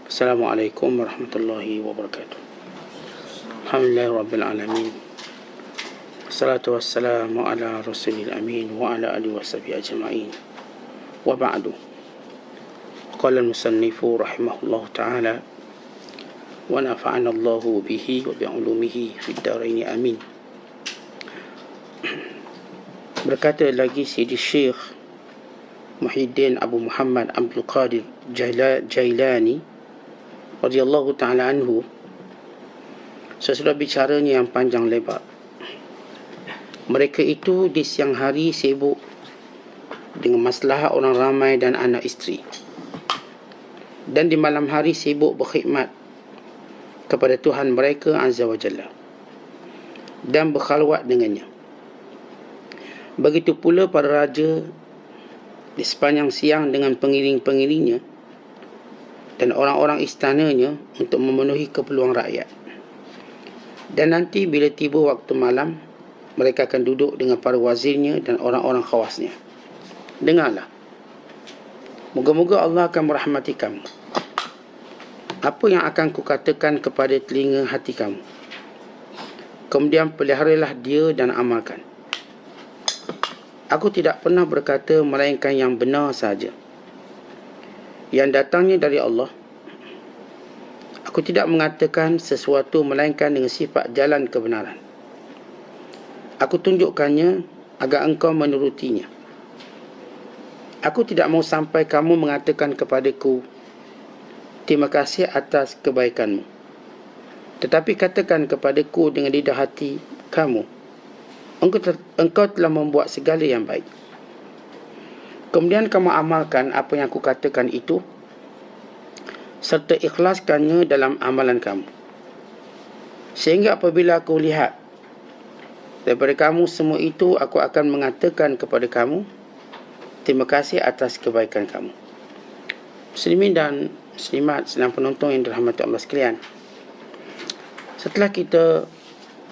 Assalamualaikum warahmatullahi wabarakatuh. Alhamdulillah rabbil alamin. Assalatu wassalamu ala rasulil amin wa ala alihi washabihi ajma'in. Wa ba'du. Qala al-musannifu rahimahullahu ta'ala wa nafa'ana Allahu bihi wa bi'ulumihi fid dharain amin. Berkata lagi Sidi Syekh Muhyiddin Abu Muhammad Abdul Qadir Jailani radhiyallahu ta'ala anhu, sesudah bicaranya yang panjang lebar, mereka itu di siang hari sibuk dengan masalah orang ramai dan anak isteri, dan di malam hari sibuk berkhidmat kepada Tuhan mereka Azza wa Jalla dan berkhalwat dengannya. Begitu pula para raja di sepanjang siang dengan pengiring-pengiringnya dan orang-orang istananya untuk memenuhi keperluan rakyat. Dan nanti bila tiba waktu malam, mereka akan duduk dengan para wazirnya dan orang-orang khawasnya. Dengarlah, moga-moga Allah akan merahmati kamu. Apa yang akan kukatakan kepada telinga hati kamu, kemudian peliharalah dia dan amalkan. Aku tidak pernah berkata melainkan yang benar saja, yang datangnya dari Allah. Aku tidak mengatakan sesuatu melainkan dengan sifat jalan kebenaran. Aku tunjukkannya agar engkau menurutinya. Aku tidak mau sampai kamu mengatakan kepadaku, terima kasih atas kebaikanmu. Tetapi katakan kepadaku dengan lidah hati kamu, engkau telah membuat segala yang baik. Kemudian kamu amalkan apa yang aku katakan itu, serta ikhlaskannya dalam amalan kamu. Sehingga apabila aku lihat daripada kamu semua itu, aku akan mengatakan kepada kamu, terima kasih atas kebaikan kamu. Muslimin dan muslimat sedang penonton yang dirahmati Allah sekalian, setelah kita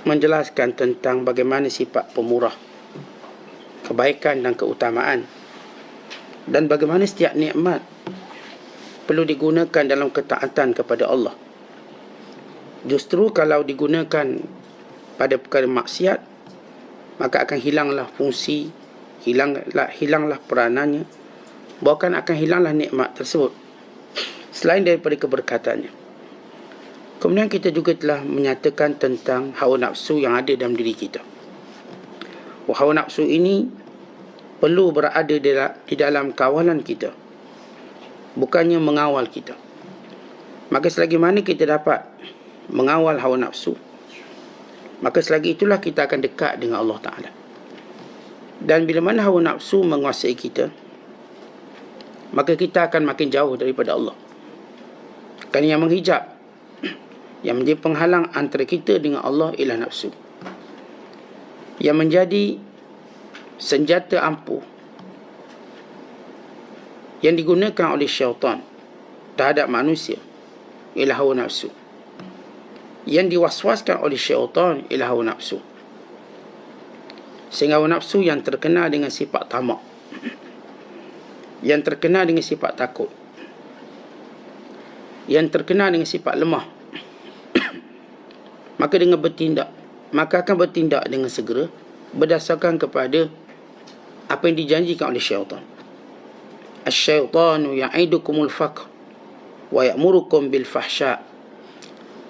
menjelaskan tentang bagaimana sifat pemurah, kebaikan dan keutamaan, dan bagaimana setiap nikmat perlu digunakan dalam ketaatan kepada Allah. Justru kalau digunakan pada perkara maksiat, maka akan hilanglah fungsi, hilanglah peranannya, bahkan akan hilanglah nikmat tersebut selain daripada keberkatannya. Kemudian kita juga telah menyatakan tentang hawa nafsu yang ada dalam diri kita. Hawa nafsu ini perlu berada di dalam kawalan kita, bukannya mengawal kita. Maka selagi mana kita dapat mengawal hawa nafsu, maka selagi itulah kita akan dekat dengan Allah Ta'ala. Dan bila mana hawa nafsu menguasai kita, maka kita akan makin jauh daripada Allah. Kerana yang menghijab, yang menjadi penghalang antara kita dengan Allah ialah nafsu, yang menjadi senjata ampuh yang digunakan oleh syaitan terhadap manusia ialah hawa nafsu. Yang diwaswaskan oleh syaitan ialah hawa nafsu. Sehingga hawa nafsu yang terkenal dengan sifat tamak, yang terkenal dengan sifat takut, yang terkenal dengan sifat lemah, maka akan bertindak dengan segera berdasarkan kepada apa yang dijanjikan oleh syaitan. Asy-syaitanu ya'idukumul faqr wa ya'murukum bil fahsya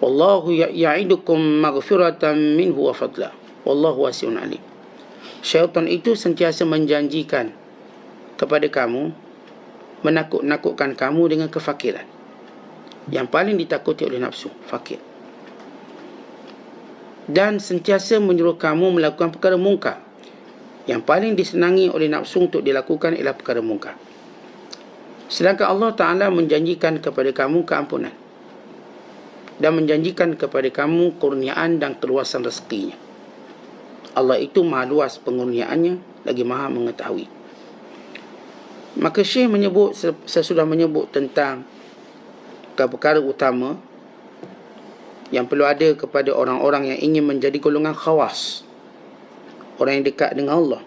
wallahu ya'idukum maghfiratan minhu wa fadla wallahu wasi'un alim. Syaitan itu sentiasa menjanjikan kepada kamu, menakut-nakutkan kamu dengan kefakiran. Yang paling ditakuti oleh nafsu, fakir. Dan sentiasa menyuruh kamu melakukan perkara mungkar. Yang paling disenangi oleh nafsu untuk dilakukan ialah perkara mungkar. Sedangkan Allah Ta'ala menjanjikan kepada kamu keampunan dan menjanjikan kepada kamu kurniaan dan keluasan rezekinya. Allah itu maha luas pengurniaannya, lagi maha mengetahui. Maka Syekh menyebut, sesudah menyebut tentang perkara utama yang perlu ada kepada orang-orang yang ingin menjadi golongan khawas, orang yang dekat dengan Allah.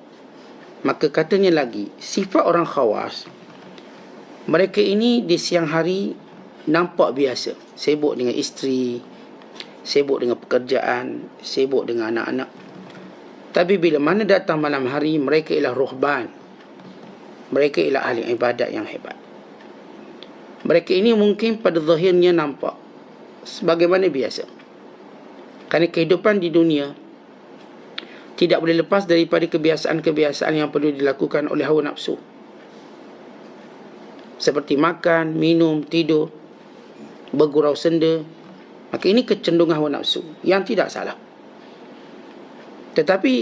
Maka katanya lagi, sifat orang khawas, mereka ini di siang hari nampak biasa. Sibuk dengan isteri, sibuk dengan pekerjaan, sibuk dengan anak-anak. Tapi bila mana datang malam hari, mereka ialah ruhban. Mereka ialah ahli ibadat yang hebat. Mereka ini mungkin pada zahirnya nampak sebagaimana biasa. Kerana kehidupan di dunia tidak boleh lepas daripada kebiasaan-kebiasaan yang perlu dilakukan oleh hawa nafsu. Seperti makan, minum, tidur, bergurau senda. Maka ini kecenderungan hawa nafsu yang tidak salah. Tetapi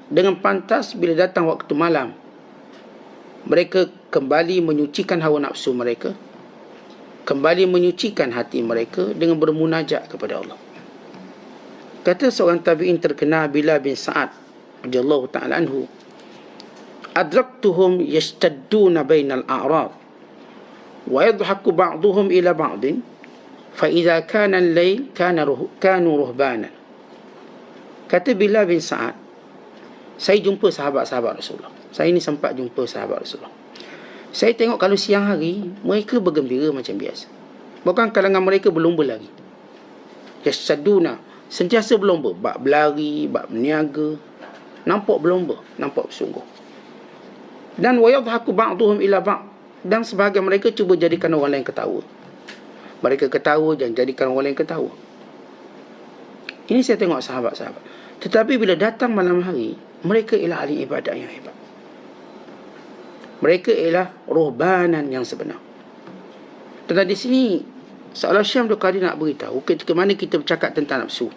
dengan pantas bila datang waktu malam, mereka kembali menyucikan hawa nafsu mereka, kembali menyucikan hati mereka dengan bermunajat kepada Allah. Kata seorang tabi'in terkenal Bilal bin Sa'ad radhiyallahu ta'ala anhu, adraktuhum yashtadduna bainal a'rad wa yadhaku ba'duhum ila ba'din fa idza kana al-lail kanu ruhbanan. Kata Bilal bin Sa'ad, saya jumpa sahabat-sahabat Rasulullah. Saya ni sempat jumpa sahabat Rasulullah. Saya tengok kalau siang hari mereka bergembira macam biasa. Bukan kalangan mereka berlumba lagi. Yashtadduna, sentiasa berlumba, bab berlari, bab berniaga, nampak berlumba, nampak bersungguh. Dan wayadhaku ba'duhum ila ba'd, dan sebahagian mereka cuba jadikan orang lain ketawa. Mereka ketawa dan jadikan orang lain ketawa. Ini saya tengok sahabat-sahabat. Tetapi bila datang malam hari, mereka ialah ahli ibadat yang hebat. Mereka ialah ruhbanan yang sebenar. Dan di sini Seolah Syekh Abdul Qadir nak beritahu ketika mana kita bercakap tentang nafsu.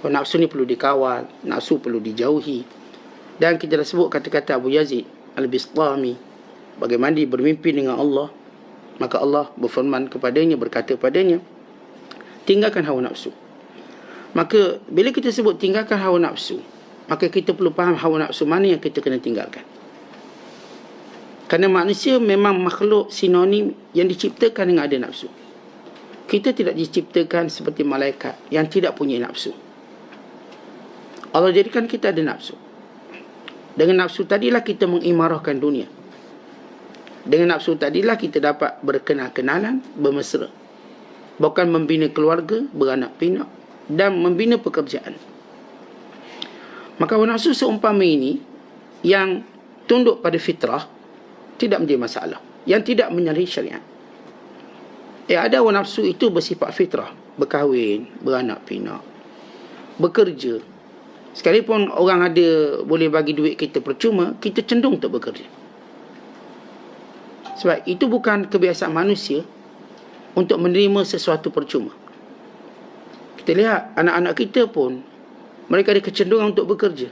Nafsu ni perlu dikawal, nafsu perlu dijauhi. Dan kita dah sebut kata-kata Abu Yazid Al-Bistami, bagaimana dia bermimpi dengan Allah, maka Allah berfirman kepadanya, berkata padanya, tinggalkan hawa nafsu. Maka bila kita sebut tinggalkan hawa nafsu, maka kita perlu faham hawa nafsu mana yang kita kena tinggalkan. Kerana manusia memang makhluk sinonim yang diciptakan dengan ada nafsu. Kita tidak diciptakan seperti malaikat yang tidak punya nafsu. Allah jadikan kita ada nafsu. Dengan nafsu tadilah kita mengimarahkan dunia. Dengan nafsu tadilah kita dapat berkenal-kenalan, bermesra. Bukan membina keluarga, beranak pinak, dan membina pekerjaan. Maka nafsu seumpama ini yang tunduk pada fitrah tidak menjadi masalah, yang tidak menyalahi syariat. Ada hawa nafsu itu bersifat fitrah, berkahwin, beranak pinak, bekerja. Sekalipun orang ada boleh bagi duit kita percuma, kita cenderung untuk bekerja. Sebab itu bukan kebiasaan manusia untuk menerima sesuatu percuma. Kita lihat anak-anak kita pun, mereka ada kecenderungan untuk bekerja.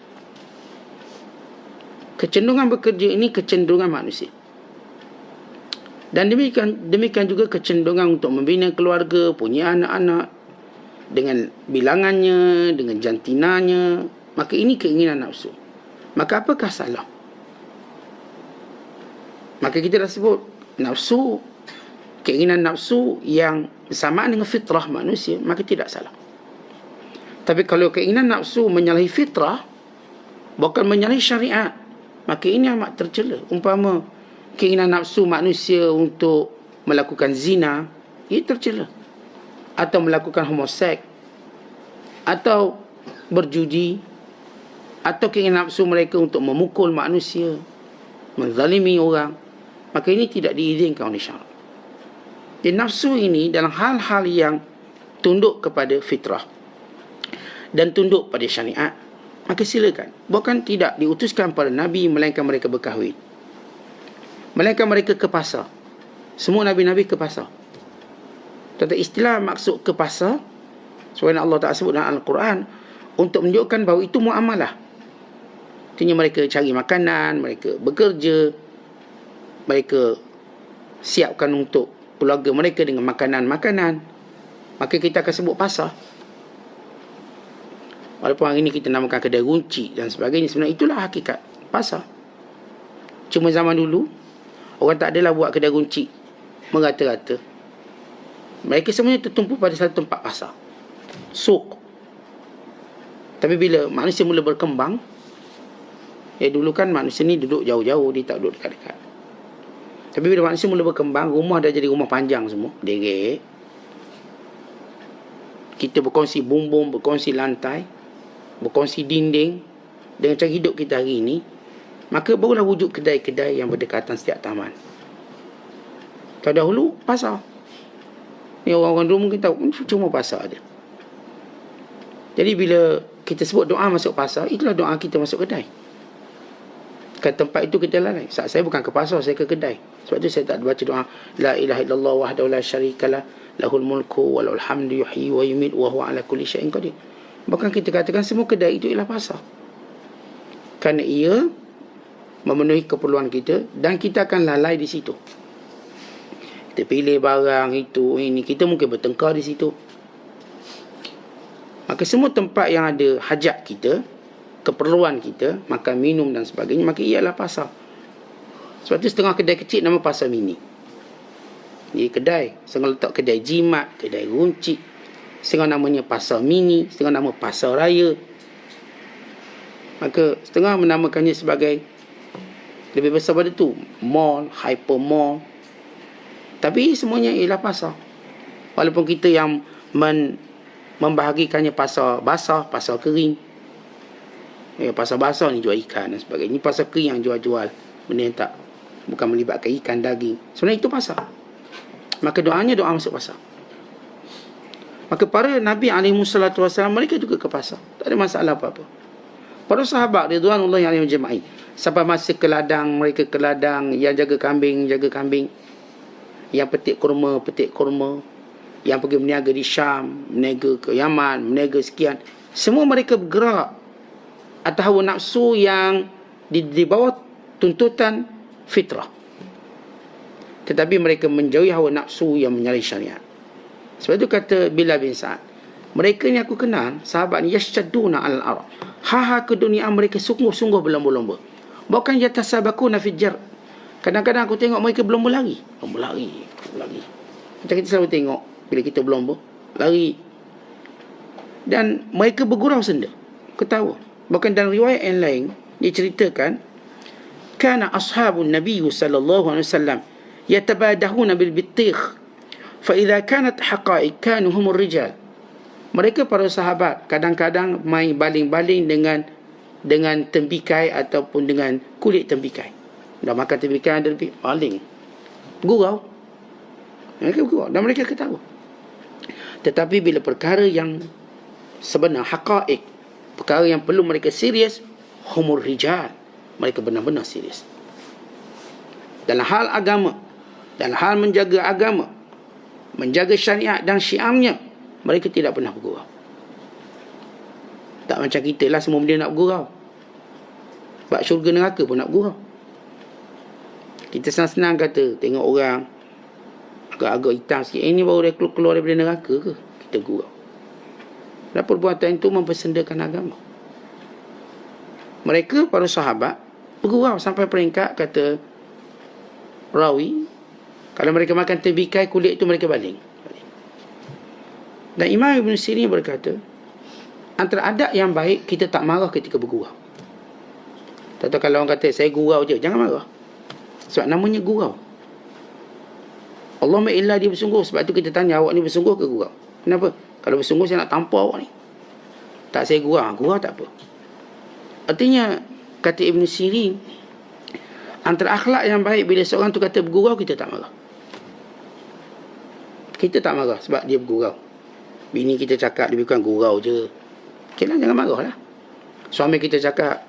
Kecenderungan bekerja ini kecenderungan manusia. Dan demikian juga kecenderungan untuk membina keluarga, punya anak-anak dengan bilangannya, dengan jantinanya. Maka ini keinginan nafsu. Maka apakah salah? Maka kita dah sebut nafsu, keinginan nafsu yang bersamaan dengan fitrah manusia, maka tidak salah. Tapi kalau keinginan nafsu menyalahi fitrah, bukan menyalahi syariat, maka ini amat tercela. Umpama keinginan nafsu manusia untuk melakukan zina, ia tercela. Atau melakukan homoseks, atau berjudi, atau keinginan nafsu mereka untuk memukul manusia, menzalimi orang, maka ini tidak diizinkan oleh syarak. Jadi nafsu ini dalam hal-hal yang tunduk kepada fitrah dan tunduk pada syariat, maka silakan. Bukan tidak diutuskan pada Nabi, melainkan mereka berkahwin, melainkan mereka ke pasar. Semua Nabi-Nabi ke pasar. Tetapi istilah maksud ke pasar, sebagaimana Allah Ta'ala sebut dalam Al-Quran, untuk menunjukkan bahawa itu muamalah. Artinya mereka cari makanan, mereka bekerja, mereka siapkan untuk keluarga mereka dengan makanan-makanan. Maka kita akan sebut pasar. Walaupun hari ini kita namakan kedai runci dan sebagainya, sebenarnya itulah hakikat pasar. Cuma zaman dulu orang tak adalah buat kedai runci merata-rata. Mereka semuanya tertumpu pada satu tempat pasar, suk. Tapi bila manusia mula berkembang, dulu kan manusia ni duduk jauh-jauh, dia tak duduk dekat-dekat. Tapi bila manusia mula berkembang, rumah dah jadi rumah panjang semua, derek. Kita berkongsi bumbung, berkongsi lantai, berkongsi dinding dengan cara hidup kita hari ini, maka barulah wujud kedai-kedai yang berdekatan setiap taman. Kalau dahulu, pasar. Ni orang-orang dulu mungkin tahu, cuma pasar ada. Jadi bila kita sebut doa masuk pasar, itulah doa kita masuk kedai. Kat tempat itu kita lalai. Saya bukan ke pasar, saya ke kedai. Sebab tu saya tak baca doa la ilaha illallah wahdahu la syarikalah lahul mulku wa lahul hamdu yuhyi wa yumiit wa huwa ala kulli syai'in qadir. Bahkan kita katakan semua kedai itu ialah pasar. Kerana ia memenuhi keperluan kita dan kita akan lalai di situ. Kita pilih barang itu, ini, kita mungkin bertengkar di situ. Maka semua tempat yang ada hajat kita, keperluan kita, makan, minum dan sebagainya, maka ialah pasar. Sebab tu setengah kedai kecil nama pasar mini. Jadi kedai, setengah letak kedai jimat, kedai runcit, setengah namanya pasar mini, setengah nama pasar raya. Maka setengah menamakannya sebagai lebih besar pada tu, mall, hyper mall. Tapi semuanya ialah pasar. Walaupun kita yang membahagikannya pasar basah, pasar kering. Pasar basah ni jual ikan dan sebagainya. Ini pasar kering yang jual-jual benda yang tak, bukan melibatkan ikan, daging. Sebenarnya itu pasar. Maka doanya doa masuk pasar. Maka para Nabi SAW mereka juga ke pasar. Tak ada masalah apa-apa. Para sahabat ridwanullahi alaihim ajma'in, sampai masa ke ladang, mereka ke ladang, yang jaga kambing, yang petik kurma, yang pergi berniaga di Syam, berniaga ke Yaman, berniaga sekian. Semua mereka bergerak atas hawa nafsu yang di bawah tuntutan fitrah. Tetapi mereka menjauhi hawa nafsu yang menyalahi syariat. Sebab itu kata Bilal bin Sa'ad, mereka ni aku kenal, sahabat ni yashadduna al-arab. Ha ke dunia mereka sungguh-sungguh berlomba-lomba. Bukan yatasabakuna fil jar. Kadang-kadang aku tengok mereka berlomba lari. Macam kita selalu tengok bila kita berlomba, lari. Dan mereka bergurau senda, ketawa. Bahkan dalam riwayat yang lain diceritakan, kana ashabun Nabi sallallahu alaihi wasallam yatabadahuna bil bitikh fa idza kanat haqa'iq kanu humur rijal. Mereka para sahabat kadang-kadang main baling-baling dengan tembikai ataupun dengan kulit tembikai. Dah makan tembikai ada lebih baling, gurau. Mereka gurau dan mereka ketawa. Tetapi bila perkara yang sebenar, haqa'iq, perkara yang perlu mereka serius, humur rijal, mereka benar-benar serius. Dalam hal agama, dalam hal menjaga agama, menjaga syariat dan syiarnya, mereka tidak pernah bergurau. Tak macam kita lah, semua benda nak bergurau. Bab syurga neraka pun nak bergurau. Kita senang-senang kata, tengok orang agak-agak hitam sikit, ini baru dia keluar daripada neraka ke? Kita gurau. Dan perbuatan itu mempersendakan agama. Mereka, para sahabat, bergurau sampai peringkat, kata rawi, kalau mereka makan tembikai, kulit itu mereka baling. Dan Imam Ibn Sirin berkata, antara adab yang baik, kita tak marah ketika bergurau. Tak tahu kalau orang kata, saya gurau je, jangan marah. Sebab namanya gurau. Allahumma illa dia bersungguh. Sebab tu kita tanya, awak ni bersungguh ke gurau? Kenapa? Kalau bersungguh, saya nak tampar awak ni. Tak, saya gurau. Gurau tak apa. Artinya, kata Ibn Sirin, antara akhlak yang baik, bila seorang tu kata bergurau, kita tak marah. Kita tak marah sebab dia bergurau. Bini kita cakap dia bukan gurau je, okay lah, jangan marah lah. Suami kita cakap,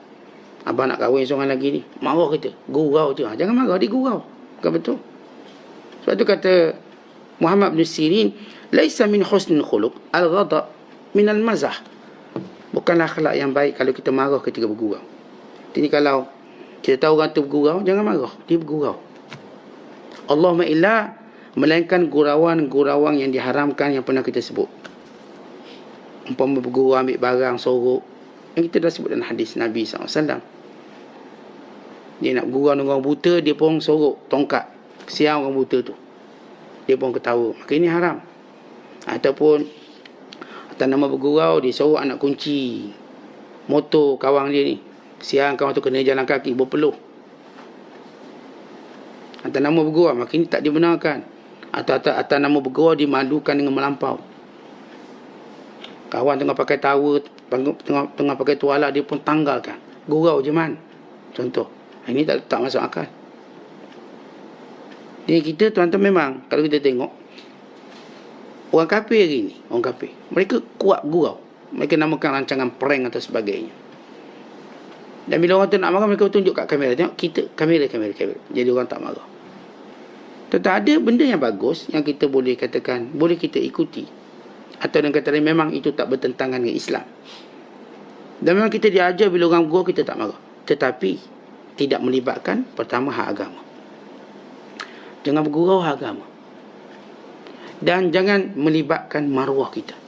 abang nak kahwin seorang lagi ni, marah kita, gurau je, jangan marah, dia gurau. Bukan betul. Sebab tu kata Muhammad bin Sirin, laisa min husnul khuluq al-ghadab min al-mazah. Bukanlah akhlak yang baik kalau kita marah ketika bergurau. Jadi kalau kita tahu orang tu bergurau, jangan marah, dia bergurau. Allahumma illa, melainkan gurauan-gurauan yang diharamkan yang pernah kita sebut. Umpama bergurau ambil barang, sorok, yang kita dah sebut dalam hadis Nabi SAW. Dia nak bergurau dengan orang buta, dia pun sorok tongkat, kesian orang buta tu, dia pun ketawa, maka ini haram. Ataupun atas nama bergurau, dia sorok anak kunci motor kawan dia ni, kesian kawan tu kena jalan kaki berpeluh. Atas nama bergurau, maka ini tak dibenarkan. Atau atas nama bergurau dimalukan dengan melampau. Kawan tengah pakai tower, tengah pakai tuala, dia pun tanggalkan. Gurau je man. Contoh. Ini tak masuk akal. Jadi kita tuan-tuan memang, kalau kita tengok, orang kafir hari ni, orang kafir, mereka kuat gurau. Mereka namakan rancangan prank atau sebagainya. Dan bila orang tu nak marah, mereka tunjuk kat kamera. Tengok kita, kamera. Jadi orang tak marah. Tetapi ada benda yang bagus, yang kita boleh katakan, boleh kita ikuti. Atau dengan kata lain, memang itu tak bertentangan dengan Islam. Dan memang kita diajar bila orang gurau, kita tak marah. Tetapi tidak melibatkan pertama hak agama. Jangan bergurau hak agama. Dan jangan melibatkan maruah kita.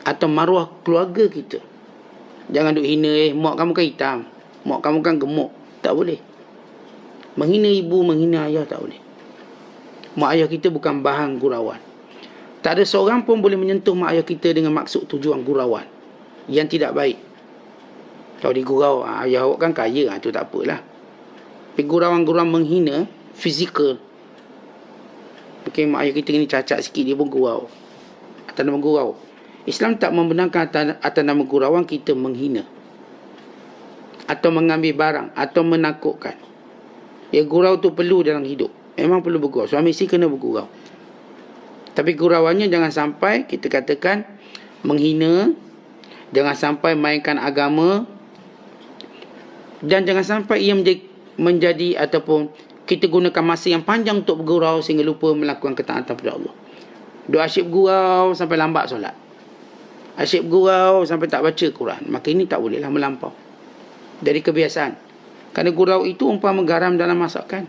Atau maruah keluarga kita. Jangan duk hina, mak kamu kan hitam, mak kamu kan gemuk. Tak boleh. Menghina ibu, menghina ayah tak boleh. Mak ayah kita bukan bahan gurauan. Tak ada seorang pun boleh menyentuh mak ayah kita dengan maksud tujuan gurauan yang tidak baik. Kalau digurau, ayah awak kan kaya, itu tak apalah. Tapi gurauan-gurauan menghina fizikal. Mungkin mak ayah kita ni cacat sikit, dia pun gurau. Atas nama gurau. Islam tak membenarkan atas nama gurauan kita menghina. Atau mengambil barang. Atau menakutkan. Ya, gurau tu perlu dalam hidup. Memang perlu bergurau. Suami isteri kena bergurau. Tapi gurauannya jangan sampai kita katakan menghina. Jangan sampai mainkan agama. Dan jangan sampai ia menjadi ataupun kita gunakan masa yang panjang untuk bergurau sehingga lupa melakukan ketaatan kepada Allah. Duk asyik bergurau sampai lambat solat. Asyik bergurau sampai tak baca Quran. Maka ini tak bolehlah melampau. Dari kebiasaan. Kerana gurau itu umpama garam dalam masakan.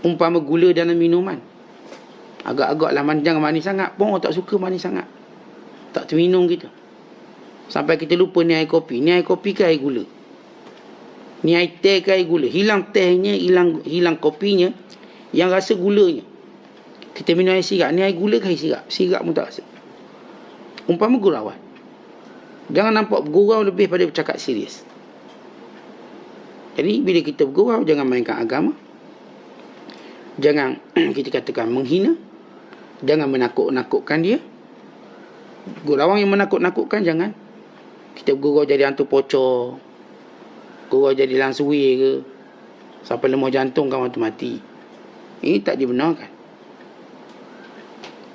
Umpama gula dalam minuman. Agak-agaklah jangan manis sangat. Pun orang tak suka manis sangat. Tak terminum kita. Sampai kita lupa ni air kopi. Ni air kopi ke air gula? Ni air teh ke air gula? Hilang tehnya, hilang kopinya. Yang rasa gulanya. Kita minum air sirap. Ni air gula ke air sirap? Sirap pun tak rasa. Umpama gurauan. Jangan nampak bergurau lebih pada bercakap serius. Jadi bila kita bergurau, jangan mainkan agama. Jangan kita katakan menghina. Jangan menakut-nakutkan dia. Gurauan yang menakut-nakutkan jangan. Kita bergurau jadi hantu pocor. Gurau jadi langsui ke. Sampai lemah jantung kawan tu mati. Ini tak dibenarkan.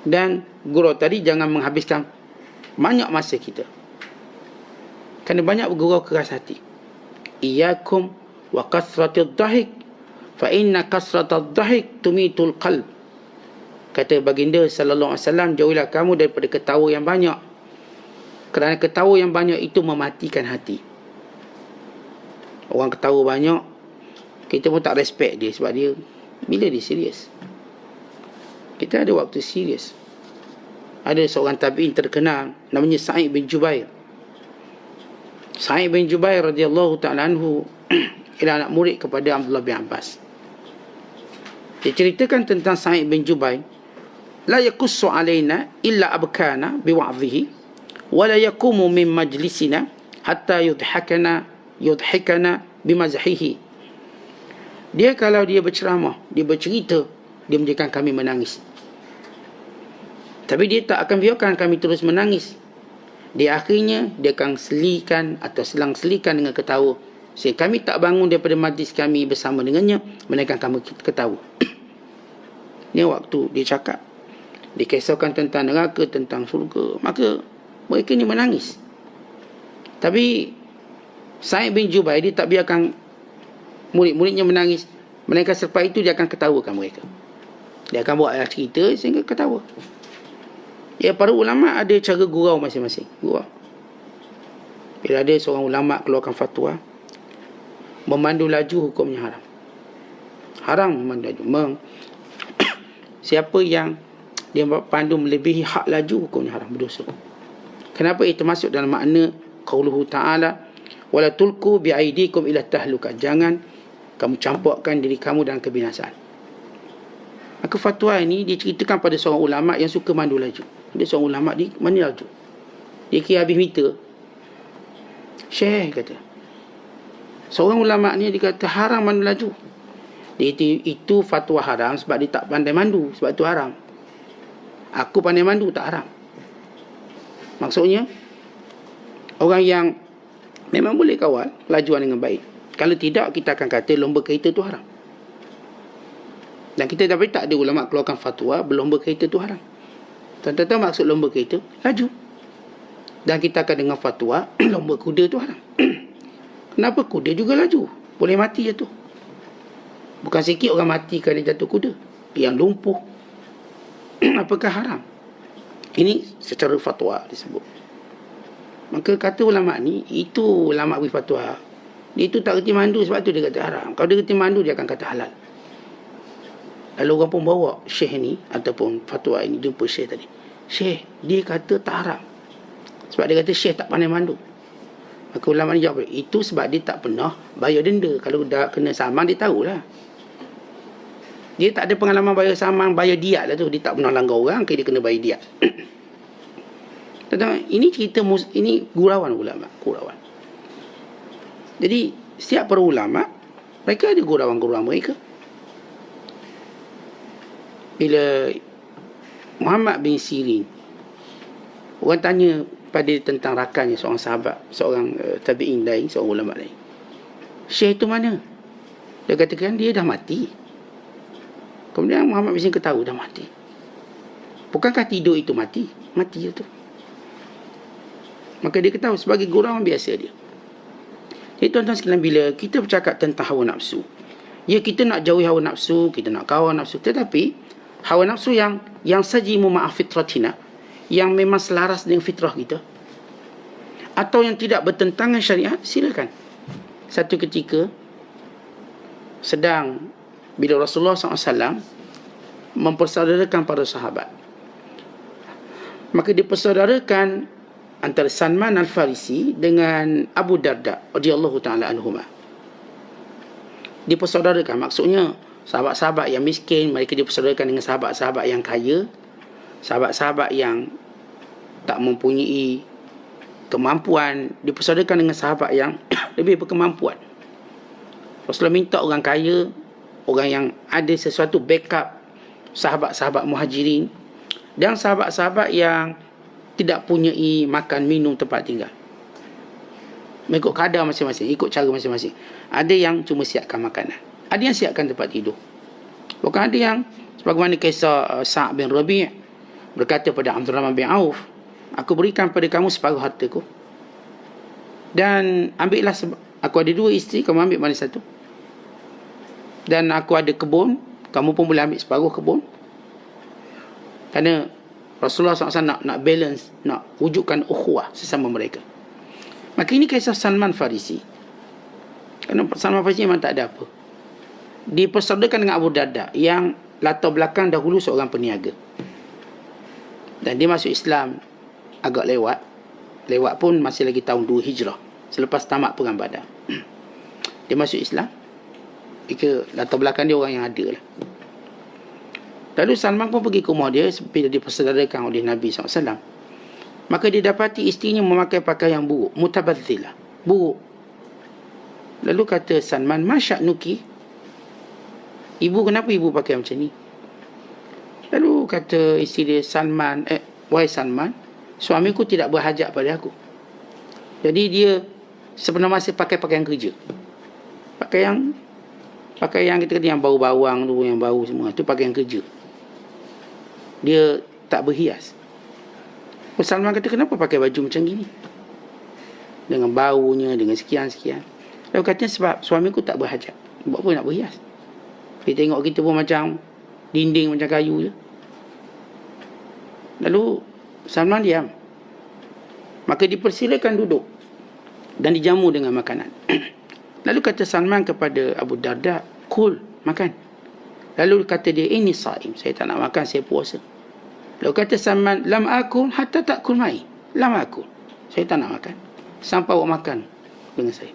Dan gurau tadi jangan menghabiskan banyak masa kita. Kerana banyak bergurau keras hati. Iyakum wa kasratid dhahik. Fa inna kasratid dhahik tumitul qalb. Kata baginda sallallahu alaihi wasallam, jauhilah kamu daripada ketawa yang banyak. Kerana ketawa yang banyak itu mematikan hati. Orang ketawa banyak, kita pun tak respect dia sebab dia bila dia serius. Kita ada waktu serius. Ada seorang tabi'in terkenal namanya Sa'id bin Jubair. Sa'id bin Jubair radhiyallahu ta'ala anhu ialah anak murid kepada Abdullah bin Abbas. Dia ceritakan tentang Sa'id bin Jubair. La yakussu alaina illa abkana biwa'dhihi wa la yakumu min majlisina hatta yudhikana bimazhihi. Dia kalau dia berceramah, dia bercerita, dia menjadikan kami menangis. Tapi dia tak akan biarkan kami terus menangis. Di akhirnya dia akan selikan atau selang-selikan dengan ketawa. Sehingga kami tak bangun daripada majlis kami bersama dengannya, melainkan kami ketawa. Ini waktu dia cakap. Dia kisahkan tentang neraka, tentang surga. Maka mereka ni menangis. Tapi Sa'id bin Jubair dia tak biarkan murid-muridnya menangis. Melainkan selepas itu dia akan ketawakan mereka. Dia akan buat cerita sehingga ketawa. Ya, para ulama ada cara gurau masing-masing. Gurau. Bila ada seorang ulama keluarkan fatwa, memandu laju hukumnya haram. Haram memandu laju. Siapa yang dia pandu melebihi hak laju, hukumnya haram, berdosa. Kenapa? Itu masuk dalam makna qauluhu ta'ala, wala tulku bi'aidikum ila tahluka. Jangan kamu campurkan diri kamu dalam kebinasaan. Maka fatwa ini diceritakan pada seorang ulama yang suka mandu laju. Dia seorang ulama di mana laju. Dia kira habis meter. Syekh kata. Seorang ulama ni dia kata haram mandu laju. Itu fatwa haram sebab dia tak pandai mandu, sebab itu haram. Aku pandai mandu tak haram. Maksudnya orang yang memang boleh kawal lajuan dengan baik. Kalau tidak, kita akan kata lomba kereta tu haram. Dan kita dapat tak ada ulama keluarkan fatwa berlomba kereta tu haram. Tuan-tuan tahu maksud lomba kereta? Laju. Dan kita akan dengar fatwa lomba kuda tu haram. Kenapa? Kuda juga laju. Boleh mati je tu. Bukan sikit orang mati kerana jatuh kuda. Yang lumpuh. Apakah haram? Ini secara fatwa disebut. Maka kata ulama ni, itu ulama beri fatwa. Dia itu tak kerti mandu sebab tu dia kata haram. Kalau dia kerti mandu, dia akan kata halal. Lalu orang pun bawa syekh ni ataupun fatwa ini jumpa syekh tadi. Syekh, dia kata tak haram. Sebab dia kata syekh tak pandai mandu. Maka ulama ni jawab, itu sebab dia tak pernah bayar denda. Kalau dah kena saman, dia tahulah. Dia tak ada pengalaman bayar saman, bayar diat lah tu. Dia tak pernah langgar orang, dia kena bayar diat. Tentang ini cerita, ini gurauan ulama, gurauan. Jadi setiap para ulama, mereka ada gurauan-gurauan mereka. Bila Muhammad bin Sirin, orang tanya pada tentang rakannya, seorang sahabat, seorang tabi'in lain, seorang ulama lain, Syekh itu mana? Dia katakan dia dah mati. Kemudian Muhammad bin Sirin ketahui dah mati. Bukankah tidur itu mati? Mati itu. Maka dia ketahui sebagai gurauan biasa dia. Jadi tuan-tuan sekalian, bila kita bercakap tentang hawa nafsu, ya, kita nak jauhi hawa nafsu, kita nak kawal nafsu, tetapi hawa nafsu yang sajimu ma'a fitratina, yang memang selaras dengan fitrah kita, atau yang tidak bertentangan syariat, silakan. Satu ketika sedang bila Rasulullah SAW mempersaudarakan para sahabat, maka dipersaudarakan antara Salman Al-Farisi dengan Abu Darda radhiyallahu ta'ala anhuma. Dipersaudarakan, maksudnya sahabat-sahabat yang miskin mereka dipersaudarakan dengan sahabat-sahabat yang kaya, sahabat-sahabat yang tak mempunyai kemampuan dipersaudarakan dengan sahabat yang lebih berkemampuan. Rasulullah minta orang kaya, orang yang ada sesuatu backup, sahabat-sahabat muhajirin, dan sahabat-sahabat yang tidak punyai makan, minum, tempat tinggal. Mengikut kadar masing-masing, ikut cara masing-masing. Ada yang cuma siapkan makanan, ada yang siapkan tempat tidur. Bukan ada yang sebagaimana kisah Sa'ad bin Rabi' berkata pada Abdurrahman bin Auf, aku berikan pada kamu separuh hartaku, dan ambillah, aku ada 2 isteri, kamu ambil mana satu, dan aku ada kebun, kamu pun boleh ambil separuh kebun. Kerana Rasulullah SAW nak balance, nak wujudkan ukhuwah sesama mereka. Maka ini kisah Salman Farisi. Kerana Salman Farisi memang tak ada apa. Dipersaudarakan dengan Abu Darda yang latar belakang dahulu seorang peniaga. Dan dia masuk Islam agak lewat. Lewat pun masih lagi tahun 2 Hijrah. Selepas tamat Perang Badar. Dia masuk Islam. Latar belakang dia orang yang ada lah. Lalu Salman pun pergi ke rumah dia bila dipersaudarakan oleh Nabi SAW. Maka dia dapati isterinya memakai pakaian yang buruk, mutabadzilah, buruk. Lalu kata Salman, masya'nuki, ibu, kenapa ibu pakai macam ni? Lalu kata isteri dia, Salman, wahai Salman, suamiku tidak berhajat pada aku. Jadi dia sebenarnya masih pakai pakaian kerja. Pakaian kita kata yang bau bawang tu, yang bau semua tu pakaian kerja. Dia tak berhias. Salman kata, kenapa pakai baju macam gini? Dengan baunya, dengan sekian-sekian. Lalu katanya, sebab suamiku tak berhajat. Buat apa nak berhias? Dia tengok kita pun macam dinding, macam kayu je. Lalu Salman diam. Maka dipersilakan duduk dan dijamu dengan makanan. Lalu kata Salman kepada Abu Darda, kul, makan. Lalu kata dia, ini saim, saya tak nak makan, saya puasa. Lalu kata Salman, lam akul hatta takul mai. Lam akul, saya tak nak makan sampai awak makan dengan saya.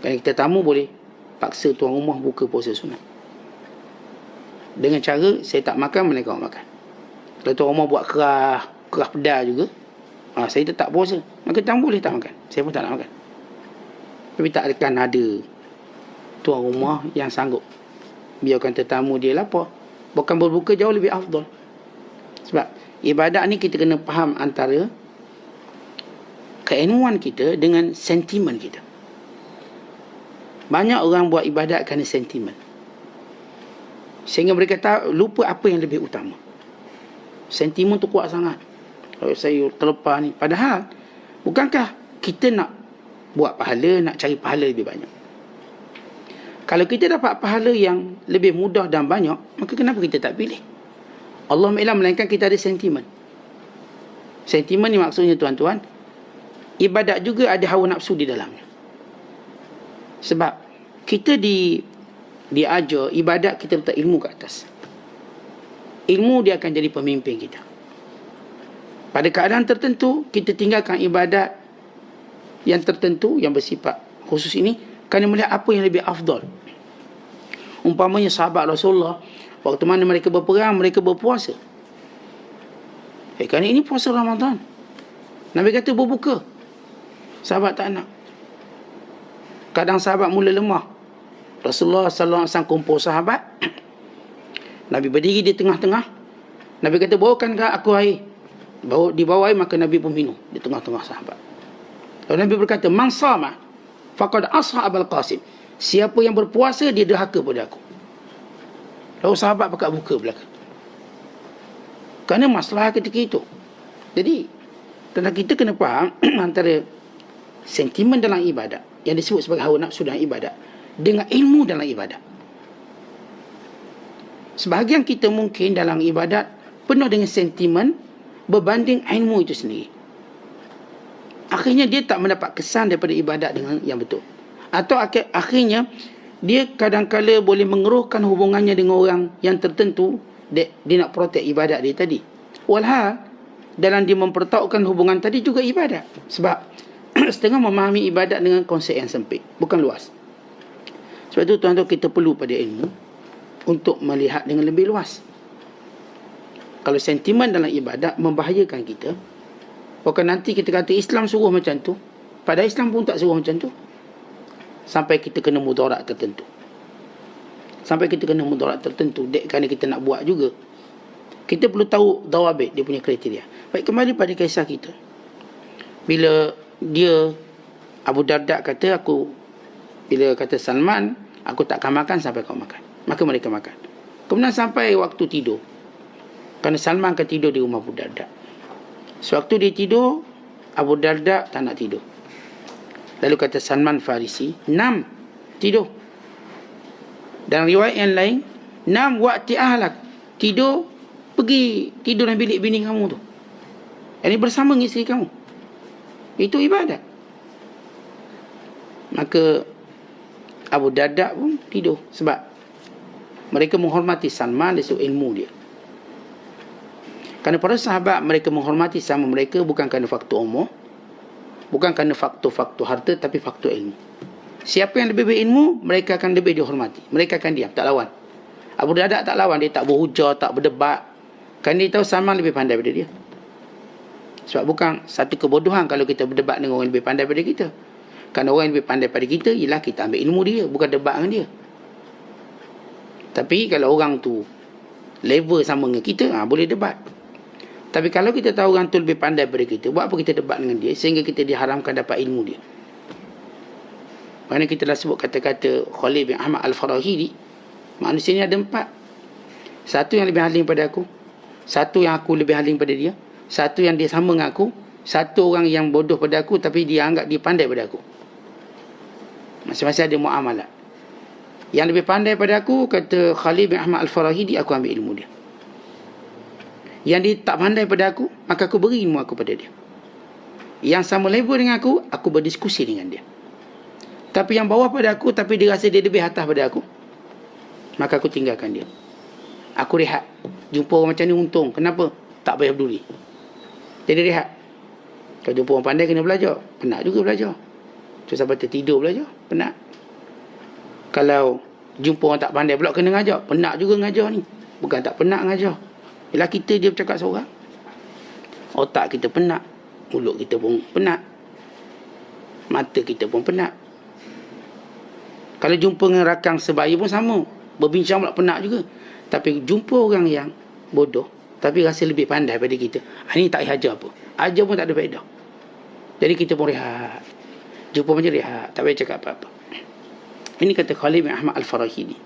Kalau kita tamu boleh paksa tuan rumah buka puasa sunat. Dengan cara saya tak makan, mereka awak makan. Kalau tuan rumah buat kerah pedar juga, saya tetap puasa, maka tamu boleh tak makan, saya pun tak nak makan. Tapi tak akan ada tuan rumah yang sanggup biarkan tetamu dia lapar. Bukan berbuka jauh lebih afdal. Sebab ibadat ni kita kena faham antara keilmuan kita dengan sentimen kita. Banyak orang buat ibadat kerana sentimen, sehingga mereka lupa apa yang lebih utama. Sentimen tu kuat sangat. Kalau saya terlepas ni, padahal bukankah kita nak buat pahala, nak cari pahala lebih banyak? Kalau kita dapat pahala yang lebih mudah dan banyak, maka kenapa kita tak pilih? Allah Ta'ala melainkan kita ada sentimen. Sentimen ni maksudnya tuan-tuan, ibadat juga ada hawa nafsu di dalamnya. Sebab kita diajar ibadat, kita letak ilmu ke atas. Ilmu dia akan jadi pemimpin kita. Pada keadaan tertentu, kita tinggalkan ibadat yang tertentu, yang bersifat khusus ini, kerana melihat apa yang lebih afdal. Umpamanya sahabat Rasulullah, waktu mana mereka berperang, mereka berpuasa. Kerana ini puasa Ramadan. Nabi kata berbuka. Sahabat tak nak. Kadang sahabat mula lemah. Rasulullah SAW kumpul sahabat. Nabi berdiri di tengah-tengah. Nabi kata, bawakan aku air. Dibawa air, maka Nabi pun minum di tengah-tengah sahabat. Lalu Nabi berkata, man sama faqad asha Abul Qasim. Siapa yang berpuasa, dia derhaka pada aku. Lalu sahabat pakat buka belakang. Kerana masalah ketika itu. Jadi, tentang kita kena faham antara sentimen dalam ibadat, yang disebut sebagai hawa nafsu dalam ibadat, dengan ilmu dalam ibadat. Sebahagian kita mungkin dalam ibadat penuh dengan sentimen berbanding ilmu itu sendiri. Akhirnya dia tak mendapat kesan daripada ibadat dengan yang betul. Atau akhirnya dia kadang-kala boleh mengeruhkan hubungannya dengan orang yang tertentu. Dia nak protek ibadat dia tadi. Walhal dalam dia mempertautkan hubungan tadi juga ibadat. Sebab setengah memahami ibadat dengan konsep yang sempit, bukan luas. Sebab itu tuan-tuan, kita perlu pada ilmu untuk melihat dengan lebih luas. Kalau sentimen dalam ibadat membahayakan kita, bukan nanti kita kata Islam suruh macam tu, padahal Islam pun tak suruh macam tu. Sampai kita kena mudarat tertentu. Kerana kita nak buat juga. Kita perlu tahu dawabit, dia punya kriteria. Baik, kembali pada kisah kita. Bila Abu Darda kata, bila kata Salman, aku tak akan makan sampai kau makan. Maka mereka makan. Kemudian sampai waktu tidur. Kerana Salman akan tidur di rumah Abu Darda. Sewaktu dia tidur, Abu Darda tak nak tidur. Lalu kata Salman Farisi, nam, tidur. Dan riwayat yang lain, nam wa'ti ahlak, tidur, pergi tidur dalam bilik bini kamu tu. Ini bersama dengan isteri kamu. Itu ibadat. Maka Abu Darda pun tidur. Sebab mereka menghormati Salman dari segi ilmu dia. Kerana para sahabat, mereka menghormati sama mereka bukan kerana faktor umur, bukan kerana faktor-faktor harta, tapi faktor ilmu. Siapa yang lebih berilmu, mereka akan lebih dihormati. Mereka akan diam, tak lawan. Abu Darda tak lawan, dia tak berhujah, tak berdebat. Kerana dia tahu Salman lebih pandai daripada dia. Sebab bukan satu kebodohan kalau kita berdebat dengan orang yang lebih pandai daripada kita. Kerana orang yang lebih pandai daripada kita, ialah kita ambil ilmu dia, bukan debat dengan dia. Tapi kalau orang tu level sama dengan kita, boleh debat. Tapi kalau kita tahu orang tu lebih pandai daripada kita, buat apa kita debat dengan dia sehingga kita diharamkan dapat ilmu dia? Kerana kita dah sebut kata-kata Khalil bin Ahmad Al-Farahidi, manusia ni ada 4. Satu yang lebih alim pada aku, satu yang aku lebih alim pada dia, satu yang dia sama dengan aku, satu orang yang bodoh pada aku tapi dia anggap dia pandai pada aku. Masing-masing ada muamalat. Yang lebih pandai pada aku, kata Khalil bin Ahmad Al-Farahidi, aku ambil ilmu dia. Yang dia tak pandai pada aku, maka aku beri ilmu aku pada dia. Yang sama level dengan aku berdiskusi dengan dia. Tapi yang bawah pada aku, tapi dia rasa dia lebih atas pada aku, maka aku tinggalkan dia. Aku rehat. Jumpa orang macam ni untung. Kenapa? Tak payah peduli. Jadi rehat. Kalau jumpa orang pandai, kena belajar. Penat juga belajar. Tu sampai tertidur belajar. Penat. Kalau jumpa orang tak pandai pula, kena ngajar. Penat juga ngajar ni. Bukan tak penat ngajar. Bila kita dia bercakap seorang, otak kita penat, mulut kita pun penat, mata kita pun penat. Kalau jumpa dengan rakan sebaya pun sama. Berbincang pula penat juga. Tapi jumpa orang yang bodoh, tapi rasa lebih pandai daripada kita. Ini tak payah ajar apa. Ajar pun tak ada faedah. Jadi kita pun rehat. Jumpa macam rehat. Tak payah cakap apa-apa. Ini kata Khalid bin Ahmad Al-Farahidi.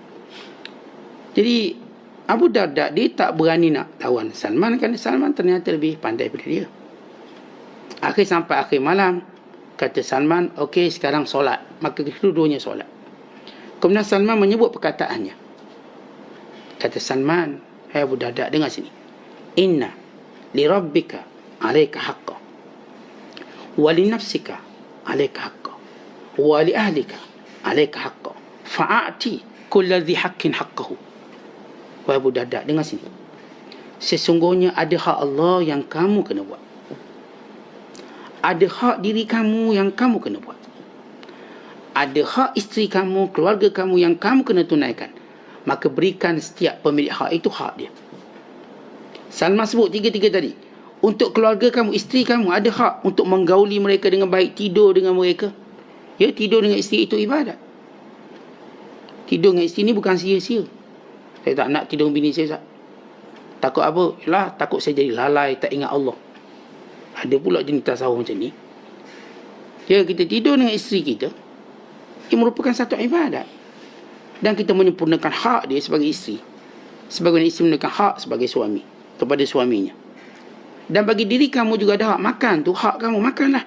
Jadi Abu Darda dia tak berani nak lawan Salman, kerana Salman ternyata lebih pandai daripada dia. Sampai akhir malam, kata Salman, okey sekarang solat. Maka kedua-duanya solat. Kemudian Salman menyebut perkataannya. Kata Salman, hai Abu Darda, dengar sini. Inna li rabbika alayka haqqa wa li nafsika alayka haqqa wa li ahlika alayka haqqa fa'ati kulli dhi haqqin haqqahu. Wahai Abu Darda, dengar sini. Sesungguhnya ada hak Allah yang kamu kena buat. Ada hak diri kamu yang kamu kena buat. Ada hak isteri kamu, keluarga kamu yang kamu kena tunaikan. Maka berikan setiap pemilik hak itu hak dia. Salman sebut tiga-tiga tadi. Untuk keluarga kamu, isteri kamu ada hak untuk menggauli mereka dengan baik, tidur dengan mereka. Ya, tidur dengan isteri itu ibadat. Tidur dengan isteri ni bukan sia-sia. Saya tak nak tidur dengan bini saya. Takut apa? Yalah, takut saya jadi lalai, tak ingat Allah. Ada pula jenis tasawuf macam ni. Ya, kita tidur dengan isteri kita, ia merupakan satu ibadat. Dan kita menyempurnakan hak dia sebagai isteri. Sebagaimana isteri menyempurnakan hak sebagai suami kepada suaminya. Dan bagi diri kamu juga ada hak. Makan tu hak kamu, makanlah.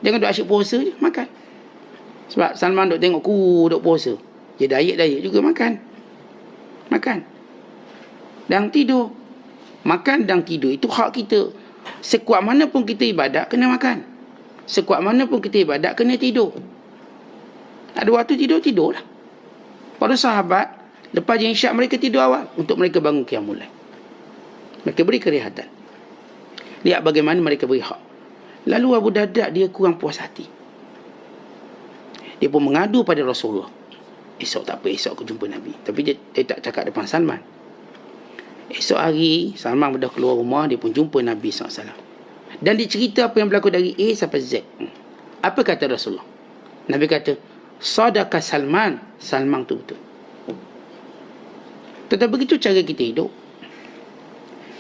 Jangan duk asyik puasa je, makan. Sebab Salman duk tengok duk puasa. Dia diet juga makan. Makan. Dan tidur. Makan dan tidur itu hak kita. Sekuat mana pun kita ibadat, kena makan. Sekuat mana pun kita ibadat, kena tidur. Ada waktu tidur lah. Para sahabat, lepas je isyak mereka tidur awal untuk mereka bangun qiyamul lail. Mereka beri kerehatan. Lihat bagaimana mereka beri hak. Lalu Abu Darda dia kurang puas hati. Dia pun mengadu pada Rasulullah. Esok tak apa, esok aku jumpa Nabi. Tapi dia tak cakap depan Salman. Esok hari, Salman dah keluar rumah, dia pun jumpa Nabi SAW. Dan dia cerita apa yang berlaku dari A sampai Z. Apa kata Rasulullah? Nabi kata, Sadaka Salman. Salman tu betul. Tetapi begitu cara kita hidup.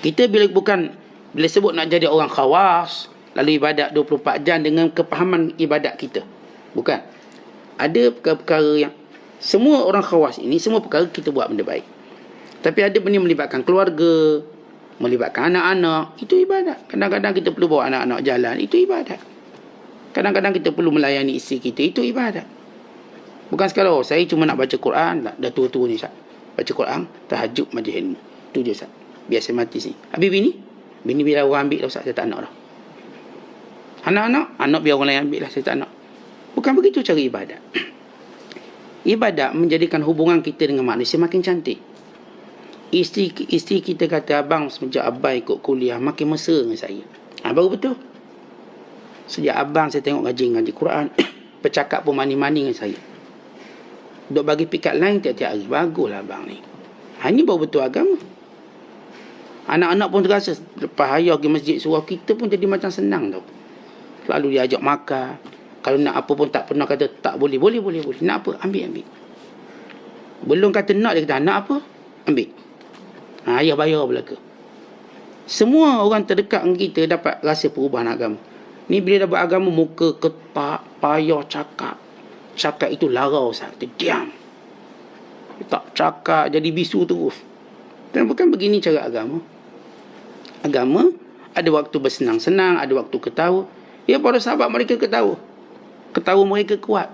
Kita bila sebut nak jadi orang khawas, lalu ibadat 24 jam dengan kepahaman ibadat kita. Bukan. Ada perkara-perkara yang semua orang khawas ini, semua perkara kita buat benda baik. Tapi ada benda melibatkan keluarga, melibatkan anak-anak, itu ibadat. Kadang-kadang kita perlu bawa anak-anak jalan, itu ibadat. Kadang-kadang kita perlu melayani isteri kita, itu ibadat. Bukan sekadar, saya cuma nak baca Quran, dah tua-tua ni, Ustaz. Baca Quran, tahajud, majlis ilmu. Itu je, Ustaz. Biar saya mati sini. Habis bini biar orang ambil lah, Ustaz. Saya tak nak dah. Anak biar orang lain ambil lah, saya tak nak. Bukan begitu cara ibadat. Ibadat menjadikan hubungan kita dengan manusia makin cantik. Isteri kita kata, abang semenjak abang ikut kuliah makin mesra dengan saya. Baru betul. Sejak abang saya tengok ngaji Quran, bercakap pun mani-mani dengan saya. Duk bagi pikat lain tiap-tiap hari. Baguslah abang ni. Ini baru betul agama. Anak-anak pun terasa lepas hayar pergi masjid surau, kita pun jadi macam senang tau. Lalu dia ajak makan. Kalau nak apa pun tak pernah kata tak boleh. Boleh. Nak apa? Ambil. Belum kata nak, dia kata nak apa? Ambil. Ayah bayar belaka. Semua orang terdekat dengan kita dapat rasa perubahan agama. Ni bila dah buat agama, muka ketak, payah cakap. Cakap itu larau, Ustaz. Dia diam. Tak cakap, jadi bisu terus. Dan bukan begini cara agama. Agama ada waktu bersenang-senang, ada waktu ketawa. Ya, para sahabat mereka ketawa. Ketawa mereka kuat.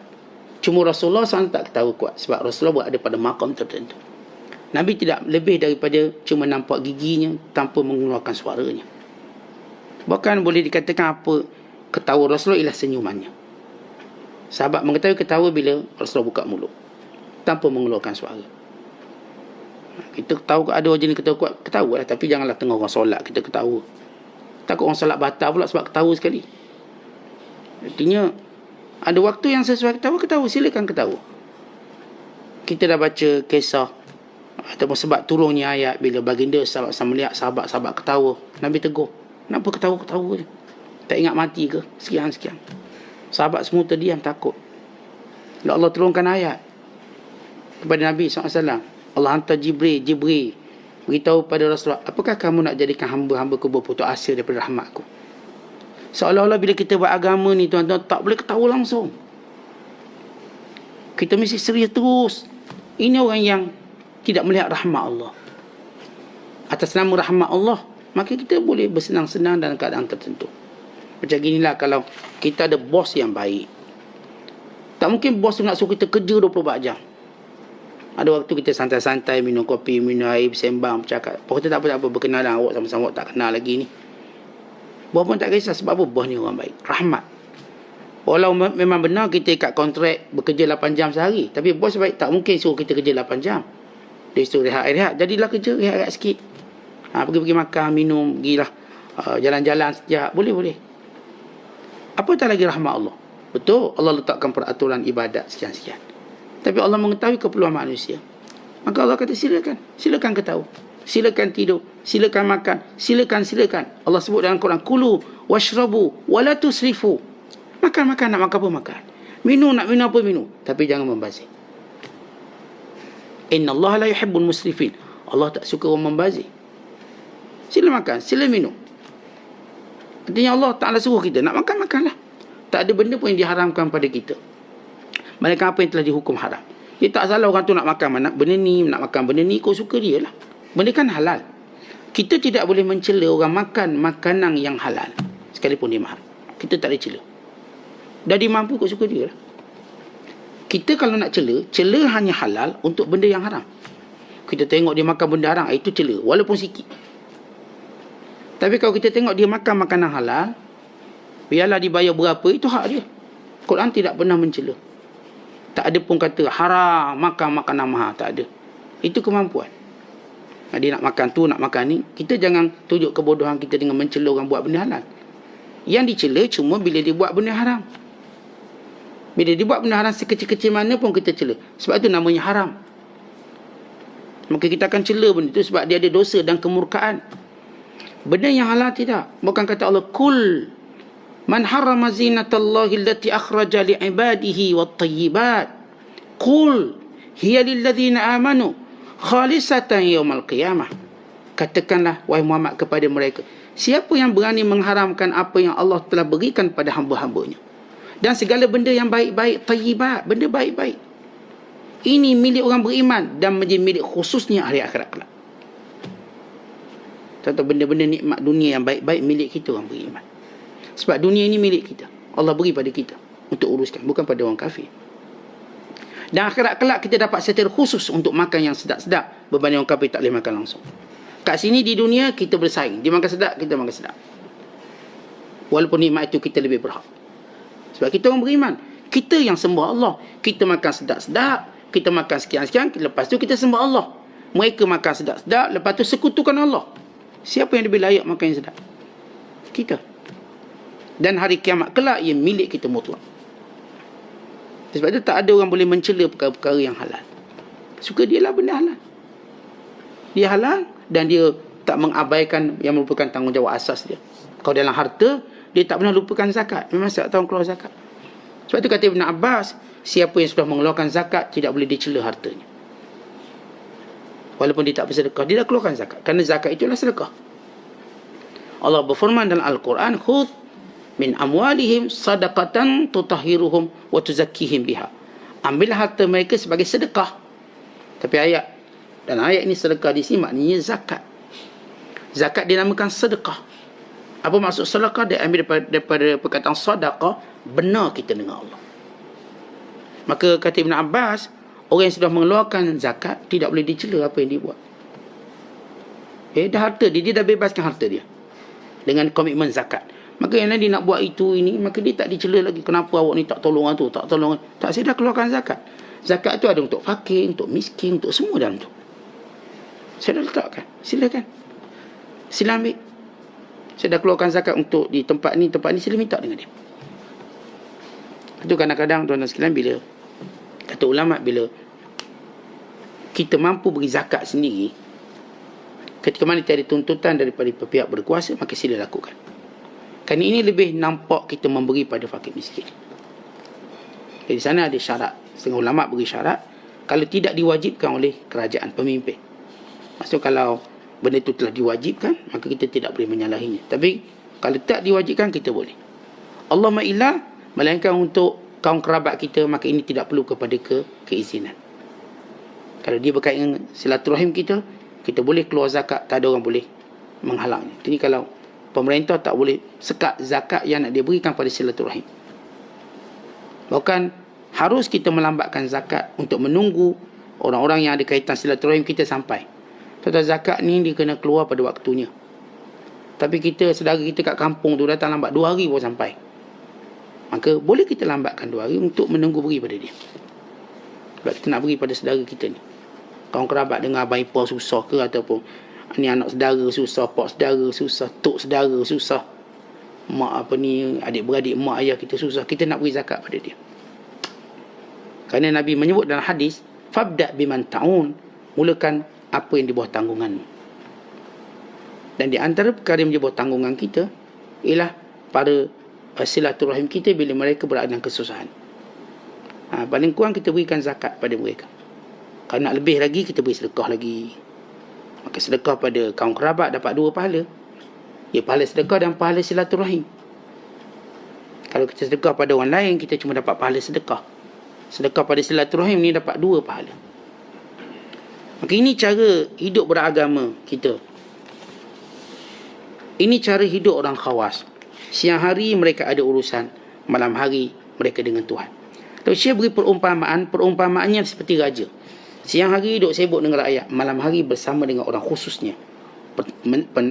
Cuma Rasulullah SAW tak ketawa kuat. Sebab Rasulullah berada pada maqam tertentu. Nabi tidak lebih daripada cuma nampak giginya tanpa mengeluarkan suaranya. Bahkan boleh dikatakan apa, ketawa Rasulullah ialah senyumannya. Sahabat mengetahui ketawa bila Rasulullah buka mulut tanpa mengeluarkan suara. Kita tahu ada orang jenis ketawa kuat, ketawa lah. Tapi janganlah tengah orang solat kita ketawa. Takut orang solat batal pula sebab ketawa sekali. Artinya ada waktu yang sesuai ketawa, silakan ketawa. Kita dah baca kisah ataupun sebab turunnya ayat bila baginda SAW melihat sahabat-sahabat ketawa, Nabi tegur, kenapa ketawa-ketawa je? Tak ingat mati ke? Sekian. Sahabat semua terdiam takut. Lalu Allah turunkan ayat, kepada Nabi SAW. Allah hantar Jibril beritahu pada Rasulullah, apakah kamu nak jadikan hamba-hamba ku berputus asa daripada rahmatku? Seolah-olah bila kita buat agama ni tuan-tuan, tak boleh ketahui langsung. Kita mesti serius terus. Ini orang yang tidak melihat rahmat Allah. Atas nama rahmat Allah, maka kita boleh bersenang-senang dalam keadaan tertentu. Macam ginilah kalau kita ada bos yang baik. Tak mungkin bos tu nak suruh kita kerja 24 jam. Ada waktu kita santai-santai, minum kopi, minum air, bersembang, bercakap. Bos kita tak apa-apa, berkenalan, awak sama-sama tak kenal lagi ni. Bos pun tak kisah, sebab apa? Bos ni orang baik. Rahmat. Walau memang benar kita ikat kontrak bekerja 8 jam sehari. Tapi bos baik, tak mungkin suruh kita kerja 8 jam. Dia suruh rehat. Jadilah kerja, rehat sikit. Pergi makan, minum, pergilah jalan-jalan sekejap. Boleh. Apa tak lagi rahmat Allah? Betul, Allah letakkan peraturan ibadat sekian-sekian. Tapi Allah mengetahui keperluan manusia. Maka Allah kata silakan ketahui. Silakan tidur, silakan makan, silakan. Allah sebut dalam Quran, kulu washrabu wala tusrifu. Makan, nak makan apa makan. Minum, nak minum apa minum. Tapi jangan membazir. Inna Allah la yuhibbul musrifin. Allah tak suka orang membazir. Sila makan, sila minum. Artinya Allah Ta'ala suruh kita nak makan, makanlah. Tak ada benda pun yang diharamkan pada kita. Malaikat apa yang telah dihukum haram. Dia tak salah orang tu nak makan benda ni, nak makan benda ni, kau suka dia lah. Benda kan halal. Kita tidak boleh mencela orang makan makanan yang halal, sekalipun dia mahal. Kita tak boleh cela. Dah dia mampu, kau suka dia lah. Kita kalau nak cela hanya halal untuk benda yang haram. Kita tengok dia makan benda haram, itu cela, walaupun sikit. Tapi kalau kita tengok dia makan makanan halal, biarlah dibayar berapa, itu hak dia. Quran tidak pernah mencela. Tak ada pun kata haram makan makanan mahal, tak ada. Itu kemampuan. Dia nak makan tu, nak makan ni. Kita jangan tunjuk kebodohan kita dengan mencela orang buat benda halal. Yang dicela cuma bila dia buat benda haram. Bila dia buat benda haram sekecil-kecil mana pun kita cela. Sebab itu namanya haram. Maka kita akan cela benda itu sebab dia ada dosa dan kemurkaan. Benda yang halal tidak. Bukan kata Allah, kul man harrama zinatallahi allati akhraja li'ibadihi wat-tayyibat. Qul hiya lilladzina amanu khalisatan yaumal qiyamah. Katakanlah wahai Muhammad kepada mereka, siapa yang berani mengharamkan apa yang Allah telah berikan pada hamba-hambanya, dan segala benda yang baik-baik, tayyibat, benda baik-baik, ini milik orang beriman dan menjadi milik khususnya hari akhirat kelak. Contoh benda-benda nikmat dunia yang baik-baik milik kita orang beriman. Sebab dunia ini milik kita. Allah beri pada kita untuk uruskan, bukan pada orang kafir. Dan akhirat kelak kita dapat setel khusus untuk makan yang sedap-sedap berbanding orang kafir tak boleh makan langsung. Kat sini di dunia kita bersaing. Dia makan sedap, kita makan sedap. Walaupun nikmat itu kita lebih berhak. Sebab kita orang beriman. Kita yang sembah Allah. Kita makan sedap-sedap, kita makan sekian-sekian, lepas tu kita sembah Allah. Mereka makan sedap-sedap, lepas tu sekutukan Allah. Siapa yang lebih layak makan yang sedap? Kita. Dan hari kiamat kelak ia milik kita mutlak. Sebab itu tak ada orang boleh mencela perkara-perkara yang halal. Suka dia lah benda halal. Dia halal dan dia tak mengabaikan yang merupakan tanggungjawab asas dia. Kalau dalam harta, dia tak pernah lupakan zakat. Memang setiap tahun keluar zakat. Sebab itu kata Ibn Abbas, siapa yang sudah mengeluarkan zakat tidak boleh dicela hartanya. Walaupun dia tak bersedekah, dia dah keluarkan zakat. Kerana zakat itulah sedekah. Allah berfirman dalam Al-Quran, khudh min amwalihim sadaqatan tutahhiruhum wa tuzakkihim biha. Ambil harta mereka sebagai sedekah. Tapi dan ayat ini sedekah di sini maknanya zakat. Zakat dinamakan sedekah. Apa maksud sedekah? Dia ambil daripada perkataan sadaqah, benar kita dengan Allah. Maka kata Ibn Abbas, orang yang sudah mengeluarkan zakat tidak boleh dicela apa yang dia buat. Dah harta dia dah bebaskan harta dia dengan komitmen zakat. Maka yang lain dia nak buat itu ini, maka dia tak dicela lagi. Kenapa awak ni tak tolong tu, tak tolong? Tak, saya dah keluarkan zakat. Zakat tu ada untuk fakir, untuk miskin, untuk semua dalam tu. Saya dah letakkan. Silakan. Sila ambil. Saya dah keluarkan zakat untuk di tempat ni, sila minta dengan dia. Itu kadang-kadang tuan-tuan sekalian, bila kata ulama, bila kita mampu beri zakat sendiri, ketika mana tiada tuntutan daripada pihak berkuasa, maka sila lakukan. Kerana ini lebih nampak kita memberi pada fakir miskin. Jadi sana ada syarat. Setengah ulama beri syarat, kalau tidak diwajibkan oleh kerajaan, pemimpin. Maksud kalau benda itu telah diwajibkan, maka kita tidak boleh menyalahinya. Tapi kalau tak diwajibkan, kita boleh. Allahumma illa, melainkan untuk kaum kerabat kita, maka ini tidak perlu kepada keizinan. Kalau dia berkaitan dengan silaturahim kita, kita boleh keluar zakat, tak ada orang boleh menghalangnya. Jadi kalau pemerintah tak boleh sekat zakat yang nak dia berikan pada silaturahim. Bahkan harus kita melambatkan zakat untuk menunggu orang-orang yang ada kaitan silaturahim kita sampai. Tentang zakat ni dia kena keluar pada waktunya. Tapi kita, saudara kita kat kampung tu datang lambat 2 hari baru sampai. Maka boleh kita lambatkan 2 hari untuk menunggu beri pada dia. Sebab kita nak beri pada saudara kita ni. Kawan kerabat dengar abang ipar susah ke, ataupun ni anak saudara susah, pak saudara susah, tok saudara susah, mak apa ni, adik-beradik mak ayah kita susah, kita nak beri zakat pada dia. Kerana Nabi menyebut dalam hadis, fabda biman ta'un, mulakan apa yang di bawah tanggunganmu. Dan di antara perkara yang di bawah tanggungan kita ialah para silaturahim kita bila mereka berada dalam kesusahan. Paling kurang kita berikan zakat pada mereka. Kalau nak lebih lagi, kita beri sedekah lagi. Maka sedekah pada kaum kerabat dapat 2 pahala. Ya, pahala sedekah dan pahala silaturahim. Kalau kita sedekah pada orang lain, kita cuma dapat pahala sedekah. Sedekah pada silaturahim ni dapat 2 pahala. Maka ini cara hidup beragama kita. Ini cara hidup orang khawas. Siang hari mereka ada urusan, malam hari mereka dengan Tuhan. Lalu Syekh beri perumpamaan, perumpamaannya seperti raja. Siang hari duduk sibuk dengan rakyat, malam hari bersama dengan orang khususnya,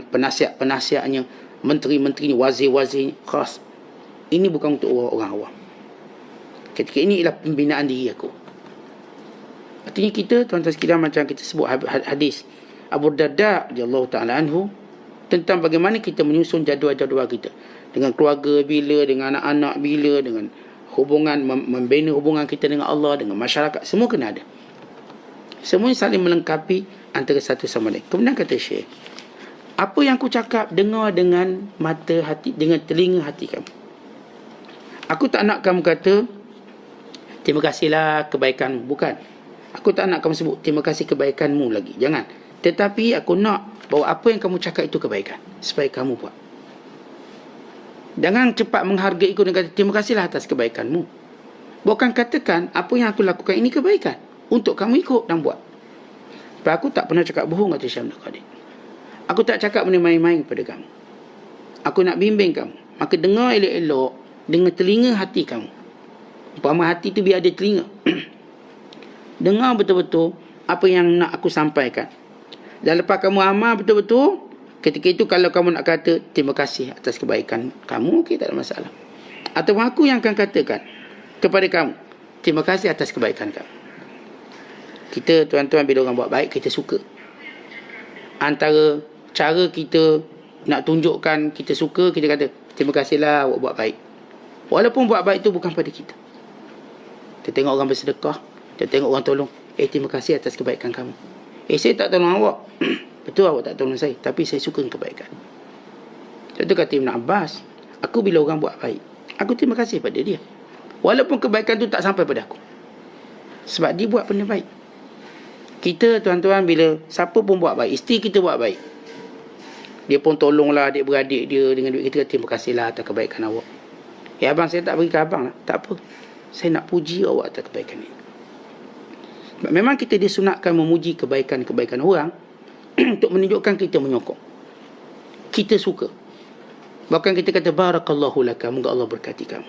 penasihat-penasihatnya, menteri-menterinya, wazir-wazirnya khas. Ini bukan untuk orang awam. Ketika ini ialah pembinaan diri aku. Artinya kita, tuan-tuan sekalian, macam kita sebut hadis Abu Darda radhiyallahu ta'ala anhu, tentang bagaimana kita menyusun jadual-jadual kita dengan keluarga bila, dengan anak-anak bila, dengan hubungan, membina hubungan kita dengan Allah, dengan masyarakat, semua kena ada. Semuanya saling melengkapi antara satu sama lain. Kemudian kata Syekh, apa yang aku cakap, dengar dengan mata hati, dengan telinga hati kamu. Aku tak nak kamu kata terima kasihlah kebaikanmu. Bukan. Aku tak nak kamu sebut terima kasih kebaikanmu lagi. Jangan. Tetapi aku nak bahawa apa yang kamu cakap itu kebaikan, supaya kamu buat. Jangan cepat menghargai aku dan kata terima kasihlah atas kebaikanmu. Bukan katakan apa yang aku lakukan ini kebaikan untuk kamu ikut dan buat. Sebab aku tak pernah cakap bohong, kata Syekh Abdul Qadir. Aku tak cakap benda main-main pada kamu. Aku nak bimbing kamu. Maka dengar elok-elok dengan telinga hati kamu. Umpama hati tu biar ada telinga. Dengar betul-betul apa yang nak aku sampaikan. Dan lepas kamu amal betul-betul, ketika itu kalau kamu nak kata terima kasih atas kebaikan kamu, okey, tak ada masalah. Atau aku yang akan katakan kepada kamu terima kasih atas kebaikan kamu. Kita, tuan-tuan, bila orang buat baik, kita suka. Antara cara kita nak tunjukkan kita suka, kita kata terima kasihlah awak buat baik. Walaupun buat baik itu bukan pada kita. Kita tengok orang bersedekah, kita tengok orang tolong, terima kasih atas kebaikan kamu. Saya tak tolong awak. Betul awak tak tolong saya, tapi saya suka kebaikan. Contoh kata Ibn Abbas, aku bila orang buat baik, aku terima kasih pada dia. Walaupun kebaikan tu tak sampai pada aku. Sebab dia buat benda baik. Kita, tuan-tuan, bila siapa pun buat baik, isteri kita buat baik, dia pun tolonglah adik-beradik dia dengan duit kita, terima kasihlah atas kebaikan awak. Abang, saya tak bagi ke abang lah. Tak apa. Saya nak puji awak atas kebaikan ini. Memang kita disunatkan memuji kebaikan-kebaikan orang untuk menunjukkan kita menyokong. Kita suka. Bahkan kita kata barakallahu laka, moga Allah berkati kamu.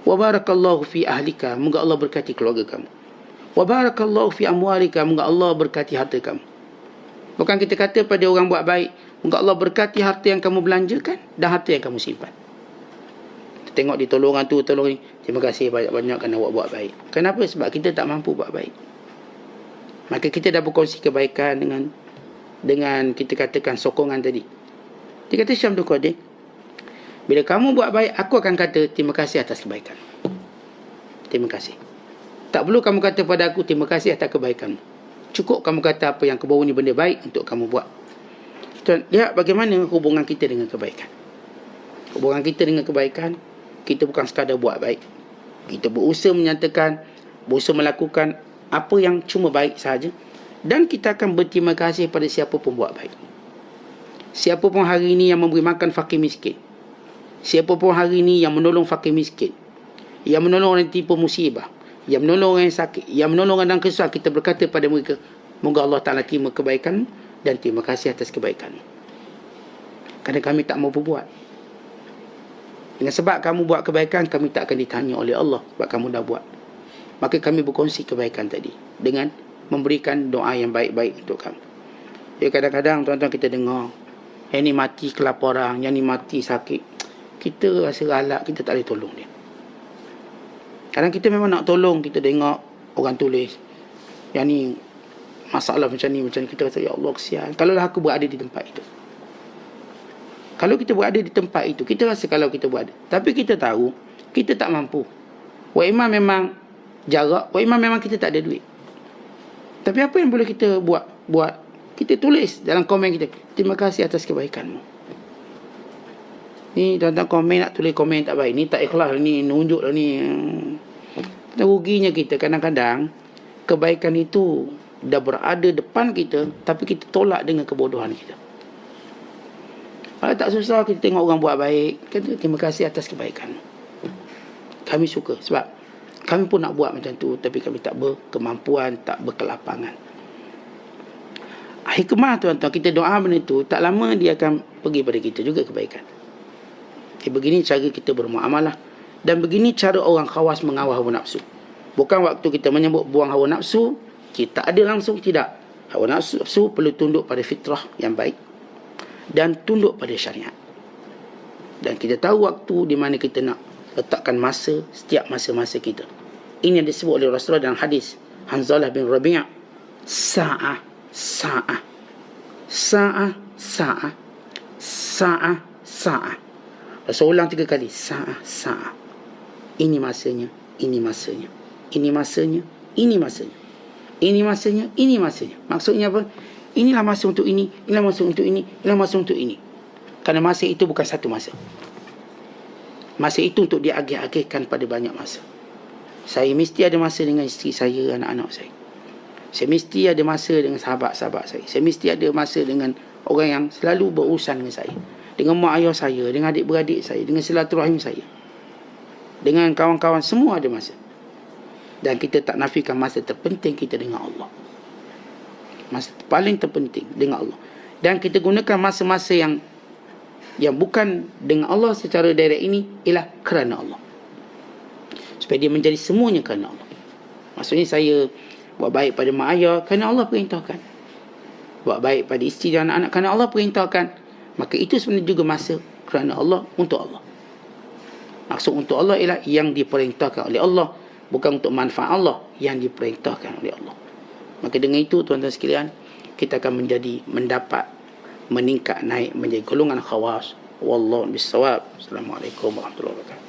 Wa barakallahu fi ahlika, moga Allah berkati keluarga kamu. Wa barakallahu fi amwalika, moga Allah berkati harta kamu. Bukan kita kata pada orang buat baik, moga Allah berkati harta yang kamu belanjakan dan harta yang kamu simpan. Tengok di tolongan tu, tolong ni, terima kasih banyak-banyak kerana awak buat baik. Kenapa? Sebab kita tak mampu buat baik. Maka kita dah berkongsi kebaikan dengan kita katakan sokongan tadi. Dia kata Syekh Abdul Qadir, bila kamu buat baik, aku akan kata terima kasih atas kebaikan. Terima kasih. Tak perlu kamu kata pada aku terima kasih atas kebaikanmu. Cukup kamu kata apa yang kau bawa ni benda baik untuk kamu buat. Tuan, lihat bagaimana hubungan kita dengan kebaikan. Hubungan kita dengan kebaikan, kita bukan sekadar buat baik. Kita berusaha menyatakan, berusaha melakukan apa yang cuma baik sahaja. Dan kita akan berterima kasih pada siapa pun buat baik. Siapa pun hari ini yang memberi makan fakir miskin, siapa pun hari ini yang menolong fakir miskin, yang menolong orang yang tipu musibah, yang menolong orang yang sakit, yang menolong orang yang kesusahan, kita berkata pada mereka, moga Allah Ta'ala terima kebaikanmu dan terima kasih atas kebaikanmu. Kerana kami tak mau berbuat. Dengan sebab kamu buat kebaikan, kami tak akan ditanya oleh Allah sebab kamu dah buat. Maka kami berkongsi kebaikan tadi dengan memberikan doa yang baik-baik untuk kamu. Jadi kadang-kadang tuan-tuan kita dengar, yang ni mati kelaparan, yang ni mati sakit, kita rasa galak, kita tak boleh tolong dia. Kadang kita memang nak tolong, kita dengar orang tulis, yang ni masalah macam ni, kita rasa, ya Allah kesian. Kalau lah aku berada di tempat itu. Kalau kita berada di tempat itu, kita rasa kalau kita berada. Tapi kita tahu, kita tak mampu. Wa imam memang jarak, wa imam memang kita tak ada duit. Tapi apa yang boleh kita buat? Kita tulis dalam komen kita, terima kasih atas kebaikanmu. Ni tuan-tuan komen, nak tulis komen tak baik, ni tak ikhlas, ni nunjuk lah ni. Ruginya kita kadang-kadang, kebaikan itu dah berada depan kita, tapi kita tolak dengan kebodohan kita. Kalau tak susah, kita tengok orang buat baik, kata terima kasih atas kebaikanmu. Kami suka, sebab kami pun nak buat macam tu, tapi kami tak berkemampuan, tak berkelapangan. Hikmah tuan-tuan, kita doa benda tu, tak lama dia akan pergi pada kita juga kebaikan. Begini cara kita bermuamalah. Dan begini cara orang khawas mengawal hawa nafsu. Bukan waktu kita menyebut buang hawa nafsu, kita ada langsung, tidak. Hawa nafsu perlu tunduk pada fitrah yang baik. Dan tunduk pada syariat. Dan kita tahu waktu di mana kita nak letakkan masa, setiap masa-masa kita. Ini yang disebut oleh Rasulullah dalam hadis Hanzalah bin Rabi', Sa'ah, Sa'ah, Sa'ah, Sa'ah, Sa'ah, Sa'ah. Rasul ulang 3 kali, Sa'ah, Sa'ah. Ini masanya, ini masanya, ini masanya, ini masanya, ini masanya, ini masanya. Maksudnya apa? Inilah masa untuk ini, inilah masa untuk ini, inilah masa untuk ini. Kerana masa itu bukan satu masa. Masa itu untuk diagih-agihkan pada banyak masa. Saya mesti ada masa dengan isteri saya, anak-anak saya. Saya mesti ada masa dengan sahabat-sahabat saya. Saya mesti ada masa dengan orang yang selalu berurusan dengan saya. Dengan mak ayah saya, dengan adik-beradik saya, dengan silaturahim saya. Dengan kawan-kawan, semua ada masa. Dan kita tak nafikan masa terpenting kita dengan Allah. Masa paling terpenting dengan Allah. Dan kita gunakan masa-masa yang bukan dengan Allah secara direct ini, ialah kerana Allah. Supaya dia menjadi semuanya kerana Allah. Maksudnya saya buat baik pada mak ayah kerana Allah perintahkan. Buat baik pada isteri dan anak-anak kerana Allah perintahkan. Maka itu sebenarnya juga masa kerana Allah, untuk Allah. Maksud untuk Allah ialah yang diperintahkan oleh Allah, bukan untuk manfaat Allah, yang diperintahkan oleh Allah. Maka dengan itu tuan-tuan sekalian, kita akan mendapat meningkat, naik menjadi golongan khawas. Wallahu bissawab. Assalamualaikum warahmatullahi wabarakatuh.